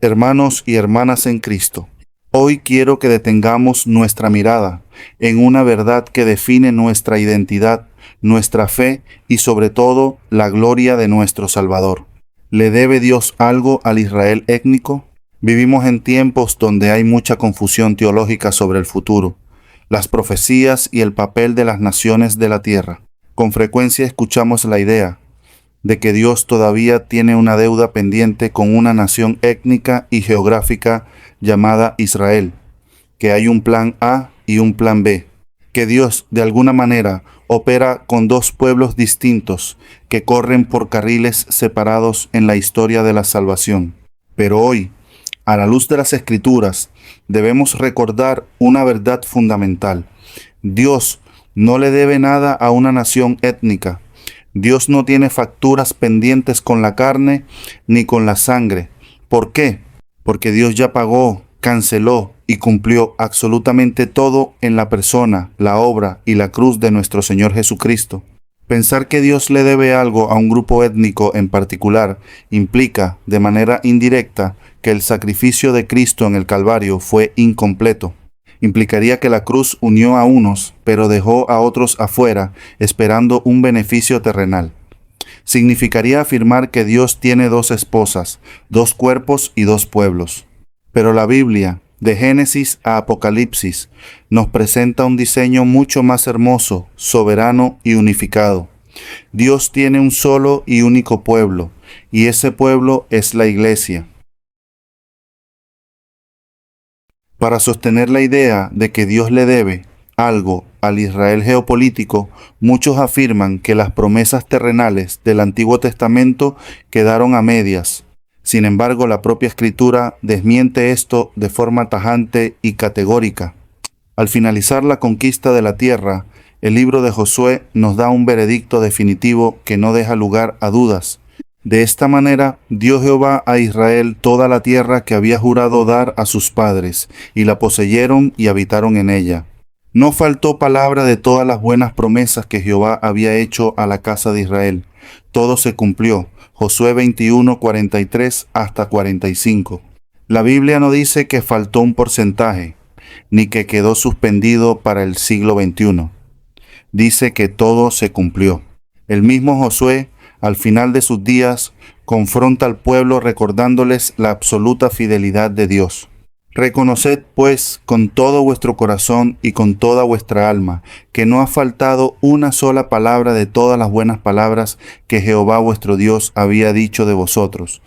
Hermanos y hermanas en Cristo, hoy quiero que detengamos nuestra mirada en una verdad que define nuestra identidad, nuestra fe y sobre todo la gloria de nuestro Salvador. ¿Le debe Dios algo al Israel étnico? Vivimos en tiempos donde hay mucha confusión teológica sobre el futuro, las profecías y el papel de las naciones de la tierra. Con frecuencia escuchamos la idea de que Dios todavía tiene una deuda pendiente con una nación étnica y geográfica llamada Israel, que hay un plan A y un plan B, que Dios de alguna manera opera con dos pueblos distintos que corren por carriles separados en la historia de la salvación. Pero hoy, a la luz de las Escrituras, debemos recordar una verdad fundamental. Dios no le debe nada a una nación étnica. Dios no tiene facturas pendientes con la carne ni con la sangre. ¿Por qué? Porque Dios ya pagó, canceló y cumplió absolutamente todo en la persona, la obra y la cruz de nuestro Señor Jesucristo. Pensar que Dios le debe algo a un grupo étnico en particular implica, de manera indirecta, que el sacrificio de Cristo en el Calvario fue incompleto. Implicaría que la cruz unió a unos, pero dejó a otros afuera, esperando un beneficio terrenal. Significaría afirmar que Dios tiene dos esposas, dos cuerpos y dos pueblos. Pero la Biblia, de Génesis a Apocalipsis, nos presenta un diseño mucho más hermoso, soberano y unificado. Dios tiene un solo y único pueblo, y ese pueblo es la Iglesia. Para sostener la idea de que Dios le debe algo al Israel geopolítico, muchos afirman que las promesas terrenales del Antiguo Testamento quedaron a medias. Sin embargo, la propia Escritura desmiente esto de forma tajante y categórica. Al finalizar la conquista de la tierra, el libro de Josué nos da un veredicto definitivo que no deja lugar a dudas. De esta manera, dio Jehová a Israel toda la tierra que había jurado dar a sus padres, y la poseyeron y habitaron en ella. No faltó palabra de todas las buenas promesas que Jehová había hecho a la casa de Israel. Todo se cumplió. Josué 21, 43 hasta 45. La Biblia no dice que faltó un porcentaje, ni que quedó suspendido para el siglo XXI. Dice que todo se cumplió. El mismo Josué, al final de sus días, confronta al pueblo recordándoles la absoluta fidelidad de Dios. Reconoced, pues, con todo vuestro corazón y con toda vuestra alma, que no ha faltado una sola palabra de todas las buenas palabras que Jehová vuestro Dios había dicho de vosotros.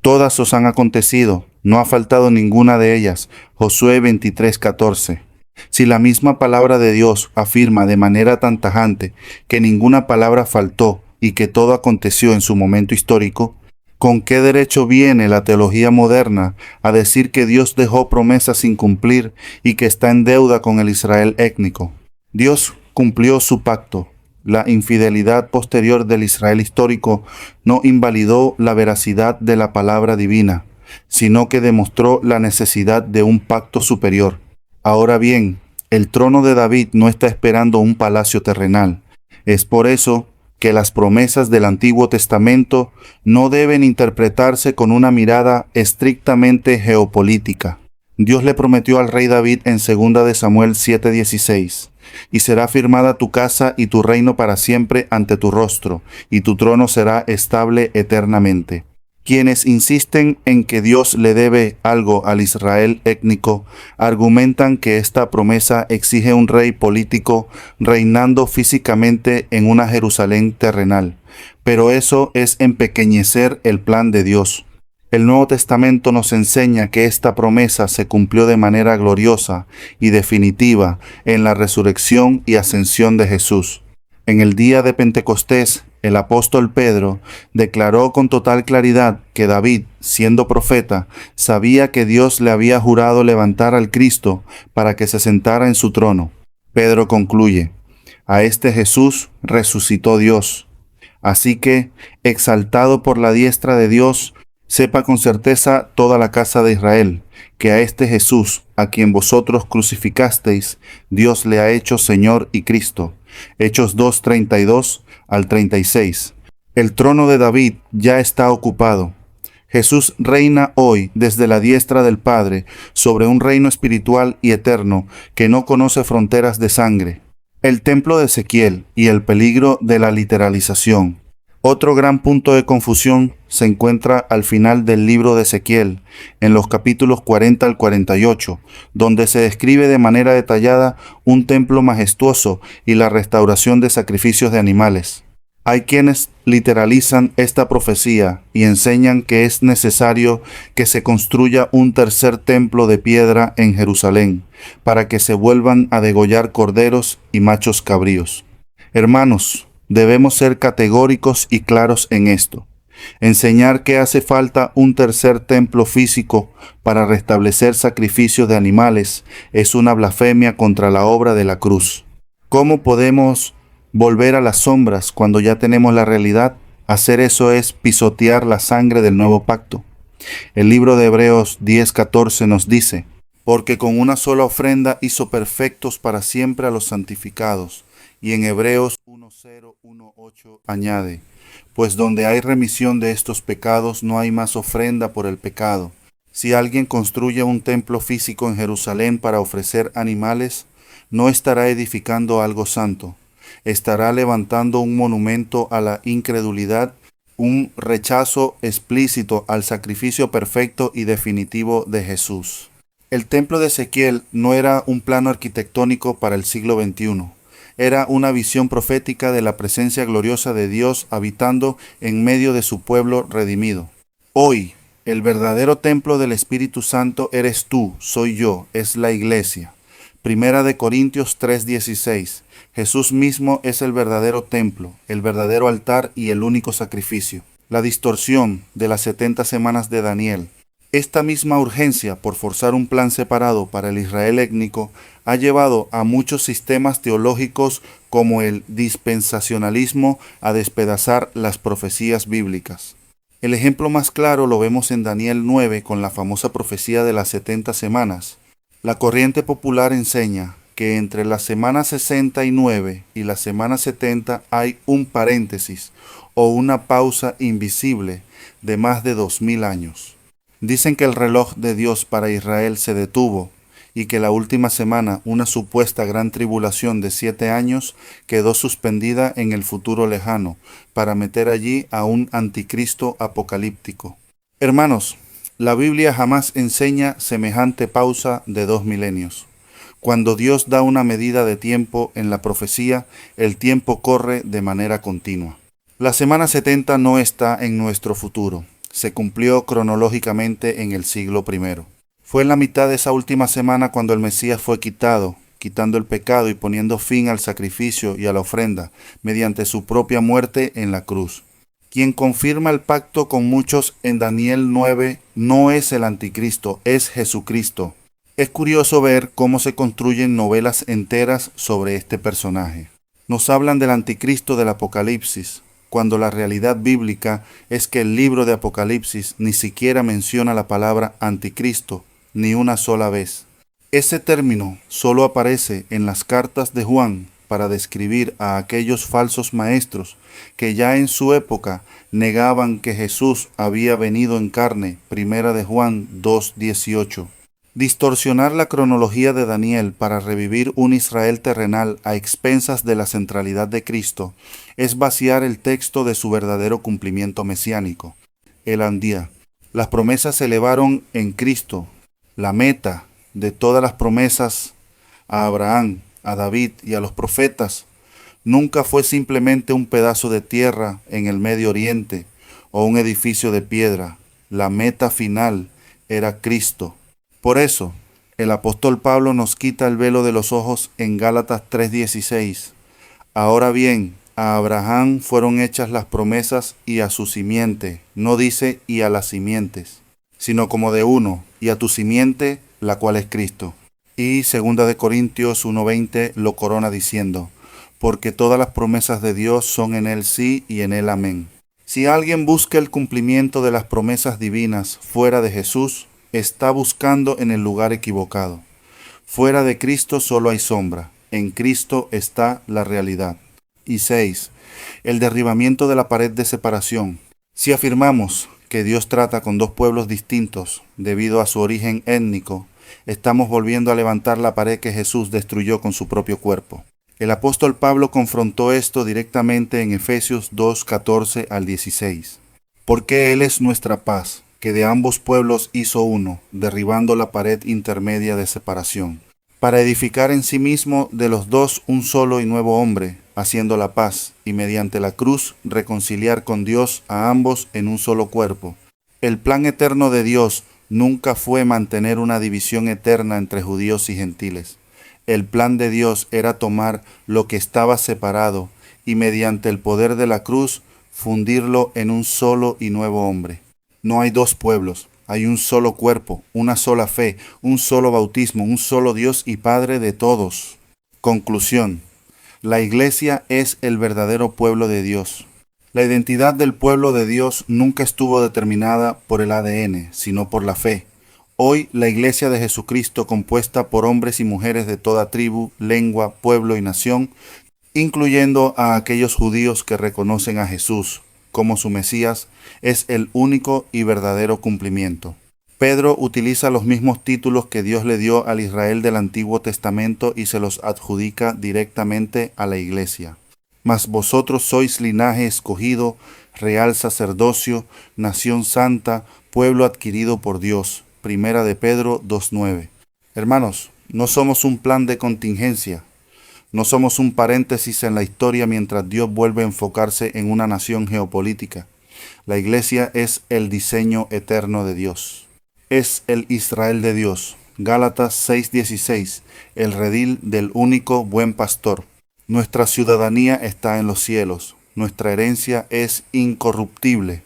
Todas os han acontecido, no ha faltado ninguna de ellas. Josué 23:14. Si la misma palabra de Dios afirma de manera tan tajante que ninguna palabra faltó y que todo aconteció en su momento histórico, ¿con qué derecho viene la teología moderna a decir que Dios dejó promesas sin cumplir y que está en deuda con el Israel étnico? Dios cumplió su pacto. La infidelidad posterior del Israel histórico no invalidó la veracidad de la palabra divina, sino que demostró la necesidad de un pacto superior. Ahora bien, el trono de David no está esperando un palacio terrenal. Es por eso que las promesas del Antiguo Testamento no deben interpretarse con una mirada estrictamente geopolítica. Dios le prometió al rey David en 2 de Samuel 7:16, y será firmada tu casa y tu reino para siempre ante tu rostro, y tu trono será estable eternamente. Quienes insisten en que Dios le debe algo al Israel étnico, argumentan que esta promesa exige un rey político reinando físicamente en una Jerusalén terrenal. Pero eso es empequeñecer el plan de Dios. El Nuevo Testamento nos enseña que esta promesa se cumplió de manera gloriosa y definitiva en la resurrección y ascensión de Jesús. En el día de Pentecostés, el apóstol Pedro declaró con total claridad que David, siendo profeta, sabía que Dios le había jurado levantar al Cristo para que se sentara en su trono. Pedro concluye: a este Jesús resucitó Dios. Así que, exaltado por la diestra de Dios, sepa con certeza toda la casa de Israel, que a este Jesús, a quien vosotros crucificasteis, Dios le ha hecho Señor y Cristo. Hechos 2:32 al 36. El trono de David ya está ocupado. Jesús reina hoy desde la diestra del Padre sobre un reino espiritual y eterno que no conoce fronteras de sangre. El templo de Ezequiel y el peligro de la literalización. Otro gran punto de confusión se encuentra al final del libro de Ezequiel, en los capítulos 40 al 48, donde se describe de manera detallada un templo majestuoso y la restauración de sacrificios de animales. Hay quienes literalizan esta profecía y enseñan que es necesario que se construya un tercer templo de piedra en Jerusalén, para que se vuelvan a degollar corderos y machos cabríos. Hermanos, debemos ser categóricos y claros en esto. Enseñar que hace falta un tercer templo físico para restablecer sacrificios de animales es una blasfemia contra la obra de la cruz. ¿Cómo podemos volver a las sombras cuando ya tenemos la realidad? Hacer eso es pisotear la sangre del nuevo pacto. El libro de Hebreos 10:14 nos dice: porque con una sola ofrenda hizo perfectos para siempre a los santificados. Y en Hebreos 1:0-1:8 añade: pues donde hay remisión de estos pecados no hay más ofrenda por el pecado. Si alguien construye un templo físico en Jerusalén para ofrecer animales, no estará edificando algo santo. Estará levantando un monumento a la incredulidad, un rechazo explícito al sacrificio perfecto y definitivo de Jesús. El templo de Ezequiel no era un plano arquitectónico para el siglo XXI. Era una visión profética de la presencia gloriosa de Dios habitando en medio de su pueblo redimido. Hoy, el verdadero templo del Espíritu Santo eres tú, soy yo, es la iglesia. Primera de Corintios 3:16. Jesús mismo es el verdadero templo, el verdadero altar y el único sacrificio. La distorsión de las 70 semanas de Daniel. Esta misma urgencia por forzar un plan separado para el Israel étnico ha llevado a muchos sistemas teológicos como el dispensacionalismo a despedazar las profecías bíblicas. El ejemplo más claro lo vemos en Daniel 9 con la famosa profecía de las 70 semanas. La corriente popular enseña que entre la semana 69 y la semana 70 hay un paréntesis o una pausa invisible de más de 2000 años. Dicen que el reloj de Dios para Israel se detuvo y que la última semana, una supuesta gran tribulación de 7 años, quedó suspendida en el futuro lejano para meter allí a un anticristo apocalíptico. Hermanos, la Biblia jamás enseña semejante pausa de 2 milenios. Cuando Dios da una medida de tiempo en la profecía, el tiempo corre de manera continua. La semana 70 no está en nuestro futuro. Se cumplió cronológicamente en el siglo I. Fue en la mitad de esa última semana cuando el Mesías fue quitando el pecado y poniendo fin al sacrificio y a la ofrenda, mediante su propia muerte en la cruz. Quien confirma el pacto con muchos en Daniel 9 no es el anticristo, es Jesucristo. Es curioso ver cómo se construyen novelas enteras sobre este personaje. Nos hablan del anticristo del Apocalipsis, cuando la realidad bíblica es que el libro de Apocalipsis ni siquiera menciona la palabra anticristo ni una sola vez. Ese término solo aparece en las cartas de Juan para describir a aquellos falsos maestros que ya en su época negaban que Jesús había venido en carne. Primera de Juan 2:18. Distorsionar la cronología de Daniel para revivir un Israel terrenal a expensas de la centralidad de Cristo es vaciar el texto de su verdadero cumplimiento mesiánico. El Andía. Las promesas se elevaron en Cristo. La meta de todas las promesas a Abraham, a David y a los profetas nunca fue simplemente un pedazo de tierra en el Medio Oriente o un edificio de piedra. La meta final era Cristo. Por eso, el apóstol Pablo nos quita el velo de los ojos en Gálatas 3:16. Ahora bien, a Abraham fueron hechas las promesas y a su simiente, no dice y a las simientes, sino como de uno, y a tu simiente, la cual es Cristo. Y 2 de Corintios 1:20 lo corona diciendo: porque todas las promesas de Dios son en él sí y en él amén. Si alguien busca el cumplimiento de las promesas divinas fuera de Jesús, está buscando en el lugar equivocado. Fuera de Cristo solo hay sombra, en Cristo está la realidad. Y 6. El derribamiento de la pared de separación. Si afirmamos que Dios trata con dos pueblos distintos debido a su origen étnico, estamos volviendo a levantar la pared que Jesús destruyó con su propio cuerpo. El apóstol Pablo confrontó esto directamente en Efesios 2:14 al 16. Porque Él es nuestra paz, que de ambos pueblos hizo uno, derribando la pared intermedia de separación, para edificar en sí mismo de los dos un solo y nuevo hombre, haciendo la paz, y mediante la cruz reconciliar con Dios a ambos en un solo cuerpo. El plan eterno de Dios nunca fue mantener una división eterna entre judíos y gentiles. El plan de Dios era tomar lo que estaba separado y mediante el poder de la cruz fundirlo en un solo y nuevo hombre. No hay dos pueblos, hay un solo cuerpo, una sola fe, un solo bautismo, un solo Dios y Padre de todos. Conclusión. La Iglesia es el verdadero pueblo de Dios. La identidad del pueblo de Dios nunca estuvo determinada por el ADN, sino por la fe. Hoy la Iglesia de Jesucristo, compuesta por hombres y mujeres de toda tribu, lengua, pueblo y nación, incluyendo a aquellos judíos que reconocen a Jesús como su Mesías, es el único y verdadero cumplimiento. Pedro utiliza los mismos títulos que Dios le dio al Israel del Antiguo Testamento y se los adjudica directamente a la Iglesia. Mas vosotros sois linaje escogido, real sacerdocio, nación santa, pueblo adquirido por Dios. Primera de Pedro 2:9. Hermanos, no somos un plan de contingencia. No somos un paréntesis en la historia mientras Dios vuelve a enfocarse en una nación geopolítica. La Iglesia es el diseño eterno de Dios. Es el Israel de Dios. Gálatas 6:16, el redil del único buen pastor. Nuestra ciudadanía está en los cielos. Nuestra herencia es incorruptible.